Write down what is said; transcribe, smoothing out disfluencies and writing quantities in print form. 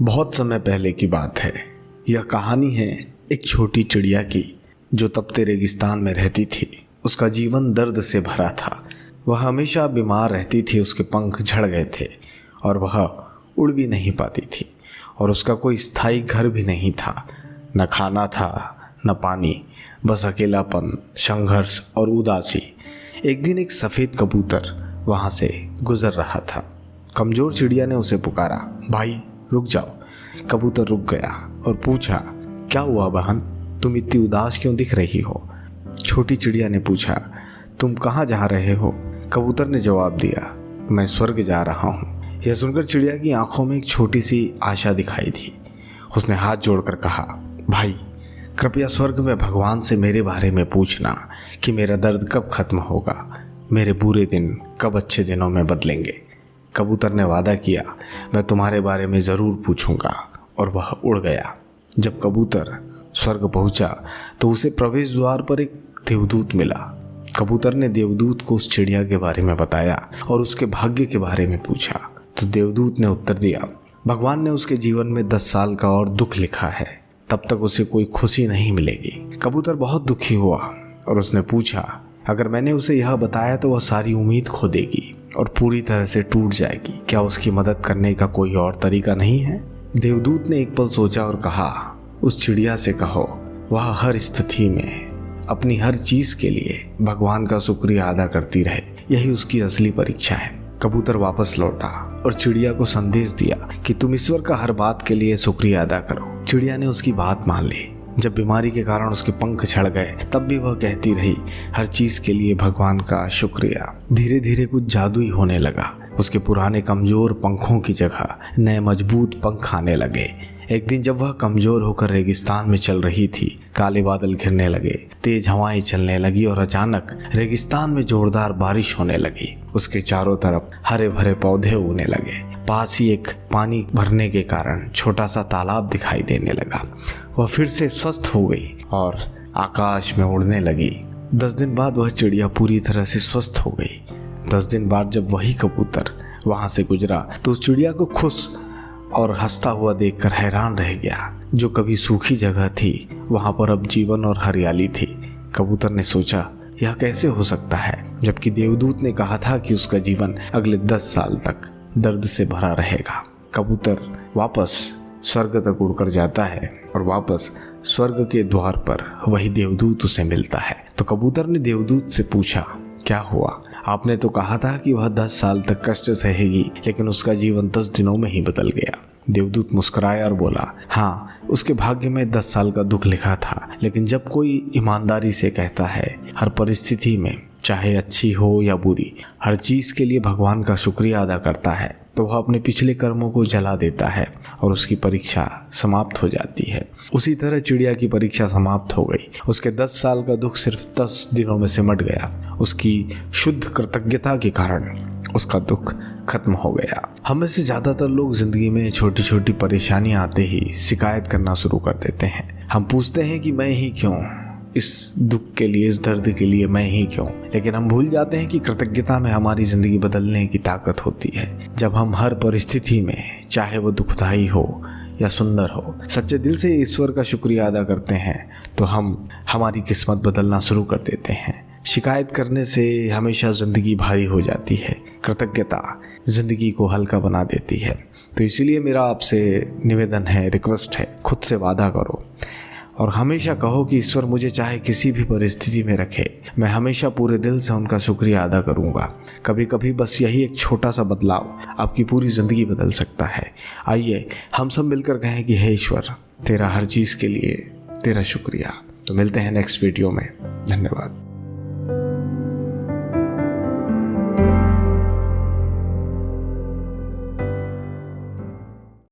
बहुत समय पहले की बात है। यह कहानी है एक छोटी चिड़िया की जो तपते रेगिस्तान में रहती थी। उसका जीवन दर्द से भरा था। वह हमेशा बीमार रहती थी, उसके पंख झड़ गए थे और वह उड़ भी नहीं पाती थी और उसका कोई स्थायी घर भी नहीं था। न खाना था न पानी, बस अकेलापन, संघर्ष और उदासी। एक दिन एक सफ़ेद कबूतर वहाँ से गुजर रहा था। कमज़ोर चिड़िया ने उसे पुकारा, भाई रुक जाओ। कबूतर रुक गया और पूछा, क्या हुआ बहन, तुम इतनी उदास क्यों दिख रही हो? छोटी चिड़िया ने पूछा, तुम कहाँ जा रहे हो? कबूतर ने जवाब दिया, मैं स्वर्ग जा रहा हूँ। यह सुनकर चिड़िया की आंखों में एक छोटी सी आशा दिखाई थी। उसने हाथ जोड़कर कहा, भाई कृपया स्वर्ग में भगवान से मेरे बारे में पूछना कि मेरा दर्द कब खत्म होगा, मेरे बुरे दिन कब अच्छे दिनों में बदलेंगे। कबूतर ने वादा किया, मैं तुम्हारे बारे में ज़रूर पूछूंगा, और वह उड़ गया। जब कबूतर स्वर्ग पहुंचा तो उसे प्रवेश द्वार पर एक देवदूत मिला। कबूतर ने देवदूत को उस चिड़िया के बारे में बताया और उसके भाग्य के बारे में पूछा। तो देवदूत ने उत्तर दिया, भगवान ने उसके जीवन में 10 साल का और दुख लिखा है, तब तक उसे कोई खुशी नहीं मिलेगी। कबूतर बहुत दुखी हुआ और उसने पूछा, अगर मैंने उसे यह बताया तो वह सारी उम्मीद खो देगी और पूरी तरह से टूट जाएगी। क्या उसकी मदद करने का कोई और तरीका नहीं है? देवदूत ने एक पल सोचा और कहा, उस चिड़िया से कहो वह हर स्थिति में अपनी हर चीज के लिए भगवान का शुक्रिया अदा करती रहे। यही उसकी असली परीक्षा है। कबूतर वापस लौटा और चिड़िया को संदेश दिया कि तुम ईश्वर का हर बात के लिए शुक्रिया अदा करो। चिड़िया ने उसकी बात मान ली। जब बीमारी के कारण उसके पंख झड़ गए तब भी वह कहती रही, हर चीज के लिए भगवान का शुक्रिया। धीरे धीरे कुछ जादुई होने लगा। उसके पुराने कमजोर पंखों की जगह नए मजबूत पंख आने लगे। एक दिन जब वह कमजोर होकर रेगिस्तान में चल रही थी, काले बादल घिरने लगे, तेज हवाएं चलने लगी और अचानक रेगिस्तान में जोरदार बारिश होने लगी। उसके चारों तरफ हरे भरे पौधे उगने लगे। पास ही एक पानी भरने के कारण छोटा सा तालाब दिखाई देने लगा। वह फिर से स्वस्थ हो गई और आकाश में उड़ने लगी। 10 दिन बाद वह चिड़िया पूरी तरह से स्वस्थ हो गई। 10 दिन बाद जब वही कबूतर वहां से गुजरा तो उस चिड़िया को खुश और हंसता हुआ देखकर हैरान रह गया। जो कभी सूखी जगह थी वहां पर अब जीवन और हरियाली थी। कबूतर ने सोचा, यह कैसे हो सकता है, जबकि देवदूत ने कहा था कि उसका जीवन अगले 10 साल तक दर्द से भरा रहेगा। कबूतर वापस स्वर्ग तक उड़कर जाता है और वापस स्वर्ग के द्वार पर वही देवदूत उसे मिलता है। तो कबूतर ने देवदूत से पूछा, क्या हुआ? आपने तो कहा था कि वह 10 साल तक कष्ट सहेगी, लेकिन उसका जीवन 10 दिनों में ही बदल गया। देवदूत मुस्कुराया और बोला, हाँ, उसके भाग्य में 10 साल का दुख लिखा था, लेकिन जब कोई ईमानदारी से कहता है हर परिस्थिति में, चाहे अच्छी हो या बुरी, हर चीज के लिए भगवान का शुक्रिया अदा करता है, तो वह अपने पिछले कर्मों को जला देता है और उसकी परीक्षा समाप्त हो जाती है। उसी तरह चिड़िया की परीक्षा समाप्त हो गई। उसके 10 साल का दुख सिर्फ 10 दिनों में सिमट गया। उसकी शुद्ध कृतज्ञता के कारण उसका दुख खत्म हो गया। हम में से ज्यादातर लोग जिंदगी में छोटी छोटी परेशानियां आते ही शिकायत करना शुरू कर देते हैं। हम पूछते हैं कि मैं ही क्यों, इस दुख के लिए, इस दर्द के लिए मैं ही क्यों। लेकिन हम भूल जाते हैं कि कृतज्ञता में हमारी जिंदगी बदलने की ताकत होती है। जब हम हर परिस्थिति में, चाहे वो दुखदाई हो या सुंदर हो, सच्चे दिल से ईश्वर का शुक्रिया अदा करते हैं तो हम हमारी किस्मत बदलना शुरू कर देते हैं। शिकायत करने से हमेशा जिंदगी भारी हो जाती है। कृतज्ञता जिंदगी को हल्का बना देती है। तो इसीलिए मेरा आपसे निवेदन है, रिक्वेस्ट है, खुद से वादा करो और हमेशा कहो कि ईश्वर मुझे चाहे किसी भी परिस्थिति में रखे, मैं हमेशा पूरे दिल से उनका शुक्रिया अदा करूंगा। कभी कभी बस यही एक छोटा सा बदलाव आपकी पूरी जिंदगी बदल सकता है। आइए हम सब मिलकर कहें कि हे ईश्वर, तेरा हर चीज़ के लिए तेरा शुक्रिया। तो मिलते हैं नेक्स्ट वीडियो में। धन्यवाद।